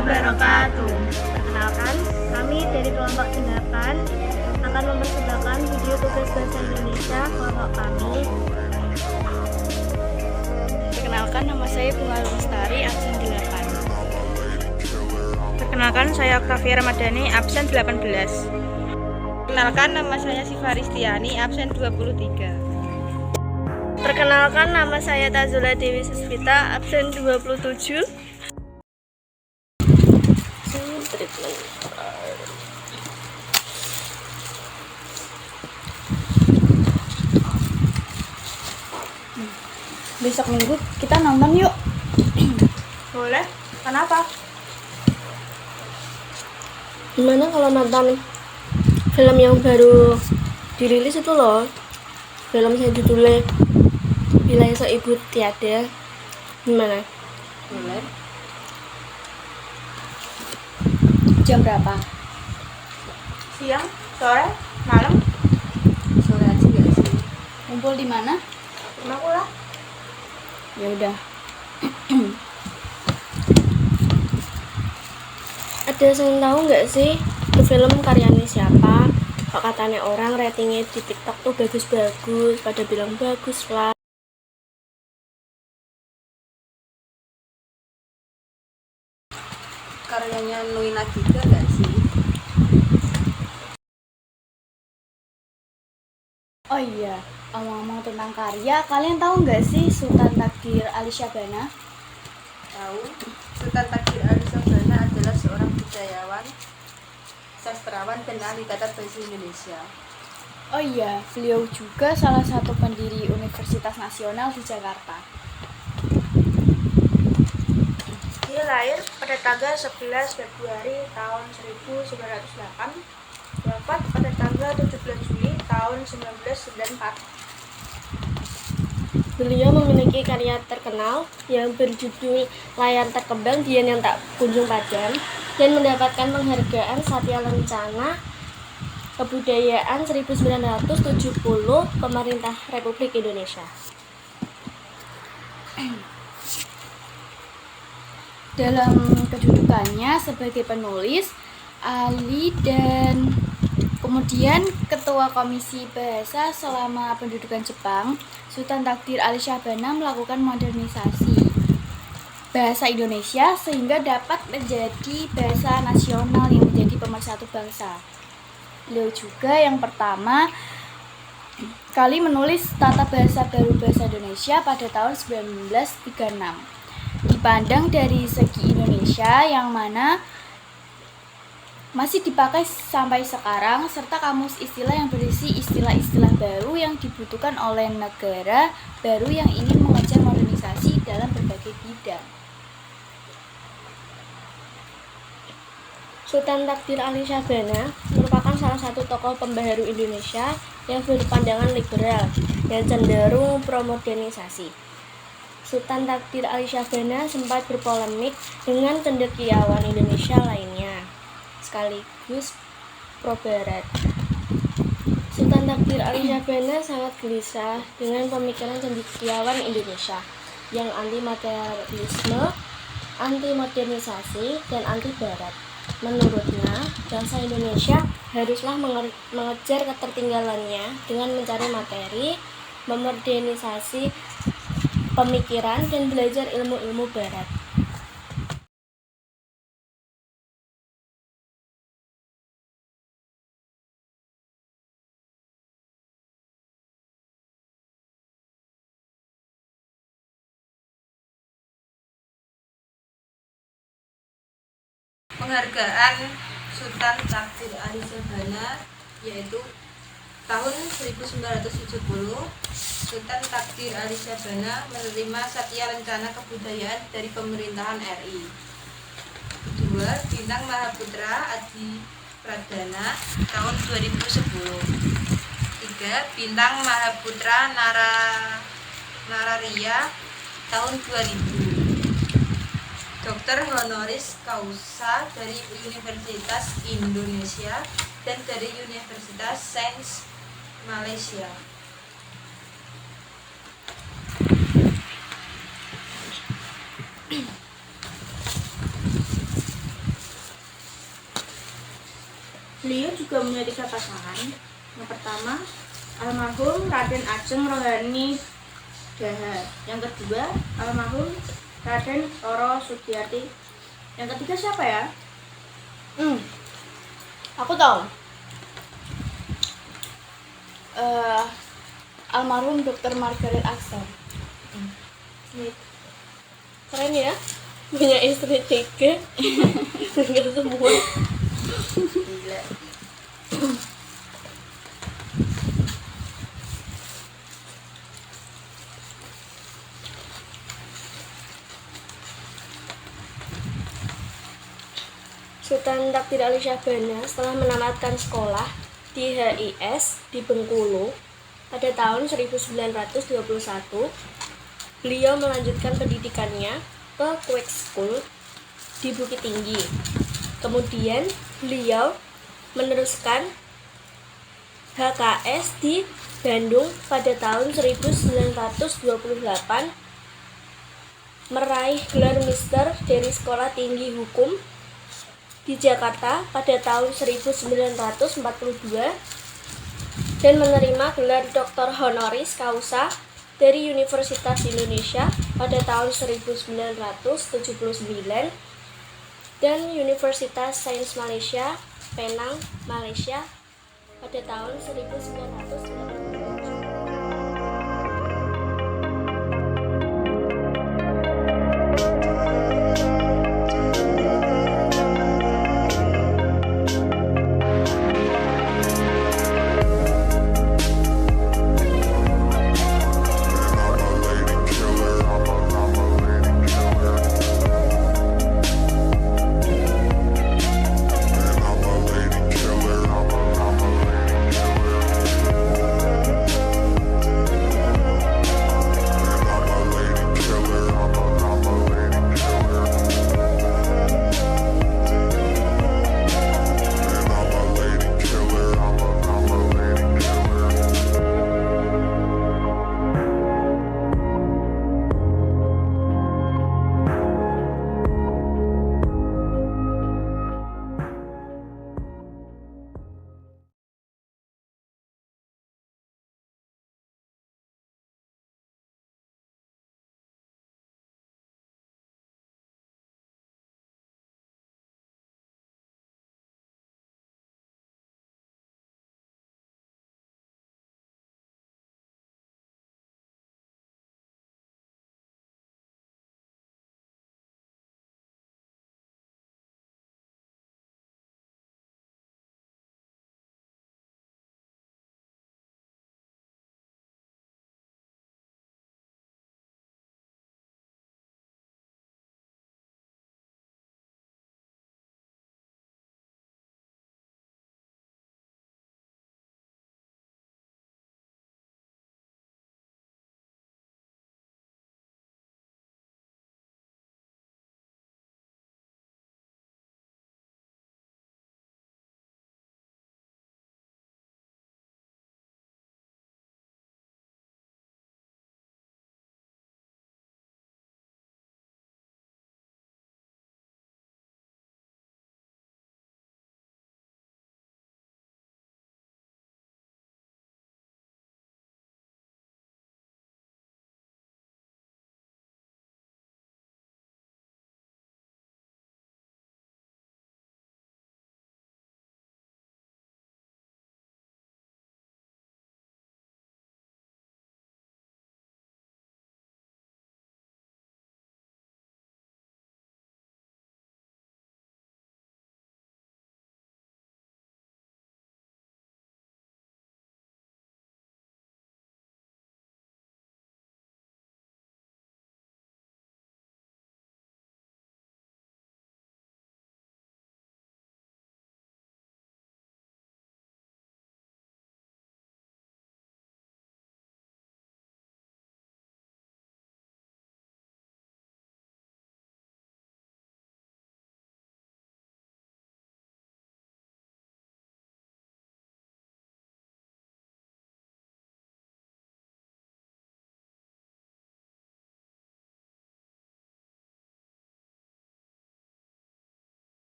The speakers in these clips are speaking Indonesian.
wabarakatuh. Perkenalkan, kami dari kelompok 8 akan mempersembahkan video tugas bahasa Indonesia kelompok kami. Perkenalkan, nama saya Bunga Lestari, absen 8. Perkenalkan, saya Octavia Ramadhani, absen 18. Perkenalkan, nama saya Siva Ristiani, absen 23. Perkenalkan, nama saya Tazula Dewi Susvita, absen 27. Besok minggu kita nonton yuk. Boleh? Kenapa? Gimana kalau nonton film yang baru dirilis itu loh, film saya judulnya Bila Esok Ibu Tiada. Gimana? Boleh. Jam berapa? Siang, sore, malam? Sore aja gak sih? Kumpul di mana? Rumahku lah. Ya udah. Ada yang tahu nggak sih itu film karyanya siapa? Kok katanya orang ratingnya di TikTok tuh bagus-bagus, pada bilang bagus lah. Karyanya Nuina Giga gak sih? Oh iya, ngomong-ngomong tentang karya, kalian tahu nggak sih Sultan Takdir Ali Syahbana? Tahu, Sultan Takdir Ali Syahbana adalah seorang budayawan, sastrawan, dan ahli tata bahasa Indonesia. Oh iya, beliau juga salah satu pendiri Universitas Nasional di Jakarta. Dia lahir pada tanggal 11 Februari tahun 1908, wafat pada tanggal 17 Juli tahun 1994. Beliau memiliki karya terkenal yang berjudul Layar Terkembang Dian yang Tak Kunjung Padam dan mendapatkan penghargaan Satya Lencana Kebudayaan 1970 Pemerintah Republik Indonesia. Dalam kedudukannya sebagai penulis, ahli, dan kemudian Ketua Komisi Bahasa selama pendudukan Jepang, Sultan Takdir Ali Syahbana melakukan modernisasi bahasa Indonesia sehingga dapat menjadi bahasa nasional yang menjadi pemersatu bangsa. Beliau juga yang pertama kali menulis tata bahasa baru bahasa Indonesia pada tahun 1936. Dipandang dari segi Indonesia yang mana masih dipakai sampai sekarang, serta kamus istilah yang berisi istilah-istilah baru yang dibutuhkan oleh negara baru yang ingin mengejar modernisasi dalam berbagai bidang. Sultan Takdir Ali Syahbana merupakan salah satu tokoh pembaharu Indonesia yang berpandangan liberal dan cenderung promodernisasi. Sultan Takdir Ali Syahbana sempat berpolemik dengan cendekiawan Indonesia lainnya, sekaligus pro-barat. Sultan Takdir Ali Syahbana sangat gelisah dengan pemikiran cendekiawan Indonesia yang anti-materialisme, anti-modernisasi, dan anti-barat. Menurutnya, bangsa Indonesia haruslah mengejar ketertinggalannya dengan mencari materi, memodernisasi pemikiran, dan belajar ilmu-ilmu barat. Penghargaan Sultan Takdir Ali Syahbana yaitu tahun 1970, Sultan Takdir Ali Syahbana menerima Satya Lencana Kebudayaan dari pemerintahan RI. Kedua, Bintang Mahaputra Adi Pradana tahun 2010. Tiga, Bintang Mahaputra Nararia tahun 2000. Dokter honoris causa dari Universitas Indonesia dan dari Universitas Sains Malaysia. Beliau juga punya 3 pasangan. Yang pertama, almarhum Raden Ajeng Rohani Daha. Yang kedua, almarhum Raden Toro Sugiyarti. Yang ketiga siapa ya? Aku tahu. Almarhum Dr. Margaret Axel. Keren ya, punya istri 3. Enggak semua. Gila. Sultan Takdir Ali Syahbana setelah menamatkan sekolah di HIS di Bengkulu pada tahun 1921, beliau melanjutkan pendidikannya ke Quake School di Bukit Tinggi. Kemudian beliau meneruskan HKS di Bandung pada tahun 1928, meraih gelar Mister dari Sekolah Tinggi Hukum di Jakarta pada tahun 1942 dan menerima gelar Dr. Honoris Causa dari Universitas Indonesia pada tahun 1979 dan Universitas Sains Malaysia, Penang, Malaysia pada tahun 1987.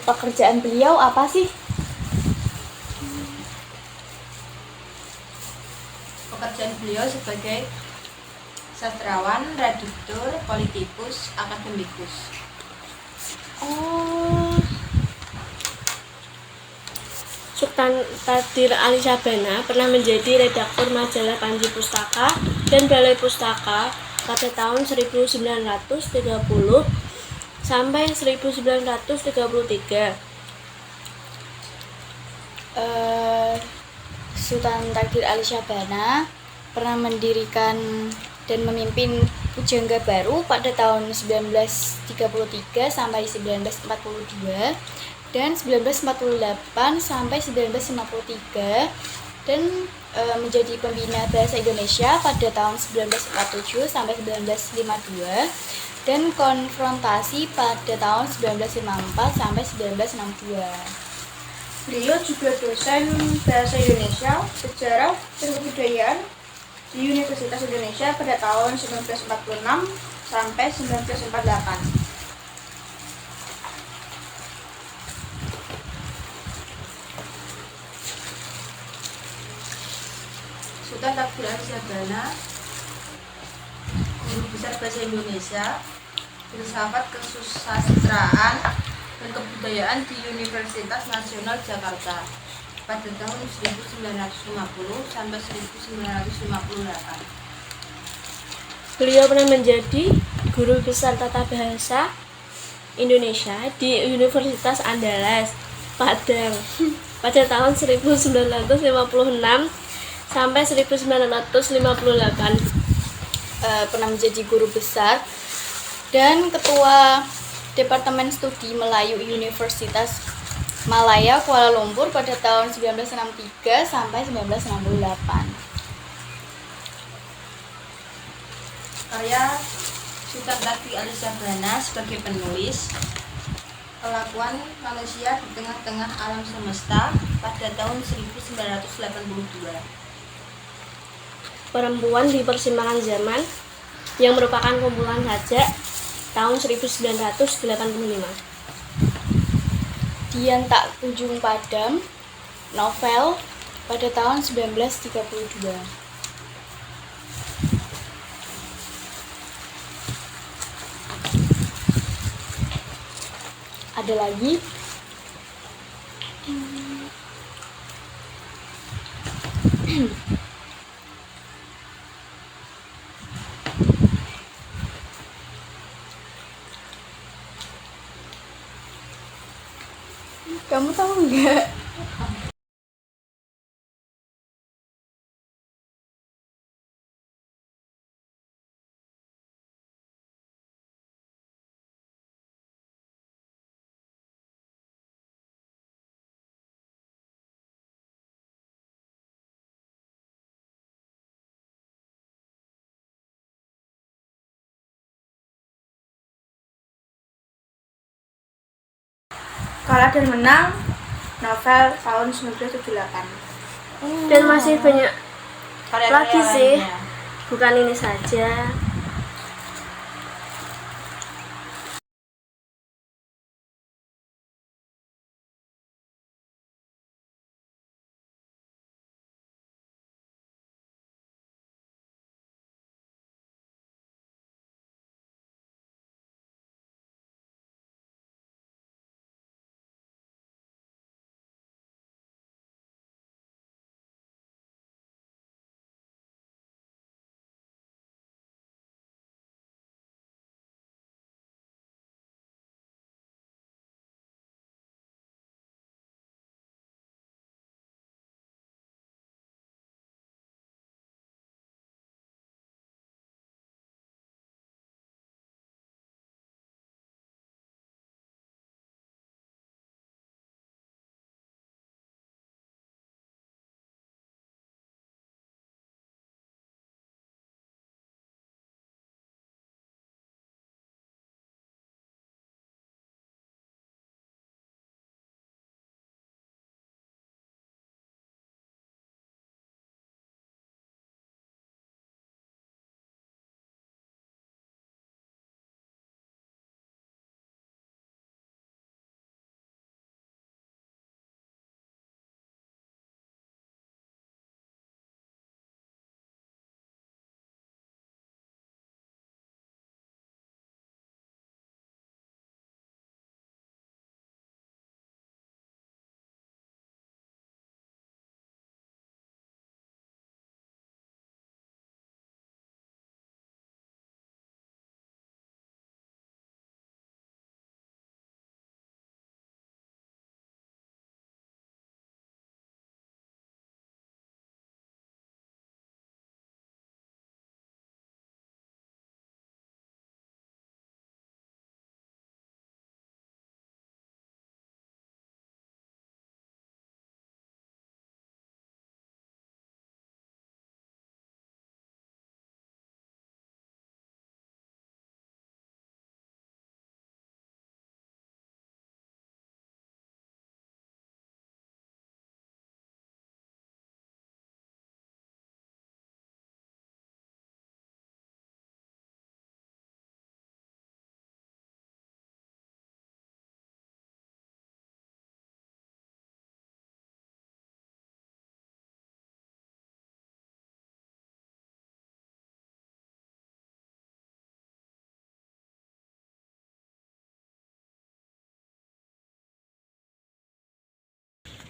Pekerjaan beliau apa sih? Pekerjaan beliau sebagai sastrawan, redaktur, politikus, akademikus. Oh, Sultan Tadir Ali Syabana pernah menjadi redaktur majalah Panji Pustaka dan Balai Pustaka pada tahun 1930 sampai 1933. Sultan Takdir Ali Syabana pernah mendirikan dan memimpin Pujangga Baru pada tahun 1933 sampai 1942 dan 1948 sampai 1953 dan menjadi pembina bahasa Indonesia pada tahun 1947 sampai 1952 dan konfrontasi pada tahun 1954 sampai 1962. Beliau juga dosen bahasa Indonesia, sejarah, dan kebudayaan di Universitas Indonesia pada tahun 1946 sampai 1948. Sultan Takdir Ali Syabana, guru besar bahasa Indonesia, filsafat kesusastraan dan kebudayaan di Universitas Nasional Jakarta pada tahun 1950 sampai 1958. Beliau pernah menjadi guru besar tata bahasa Indonesia di Universitas Andalas, Padang pada tahun 1956 sampai 1958. Pernah menjadi guru besar dan ketua Departemen Studi Melayu Universitas Malaya Kuala Lumpur pada tahun 1963 sampai 1968. Karya Sultan Takdir Ali Syabana sebagai penulis, Kelakuan Manusia di Tengah-Tengah Alam Semesta pada tahun 1982. Perempuan di Persimpangan Zaman yang merupakan kumpulan sajak tahun 1985. Dian Tak Kunjung Padam, novel pada tahun 1932. Ada lagi? Kamu tahu nggak? Kalah dan Menang, novel tahun 1978. Dan masih banyak Karya-karya lagi sih, lainnya. bukan ini saja.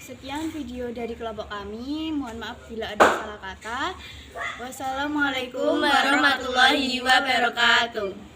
Sekian video dari kelompok kami. Mohon maaf bila ada salah kata. Wassalamualaikum warahmatullahi wabarakatuh.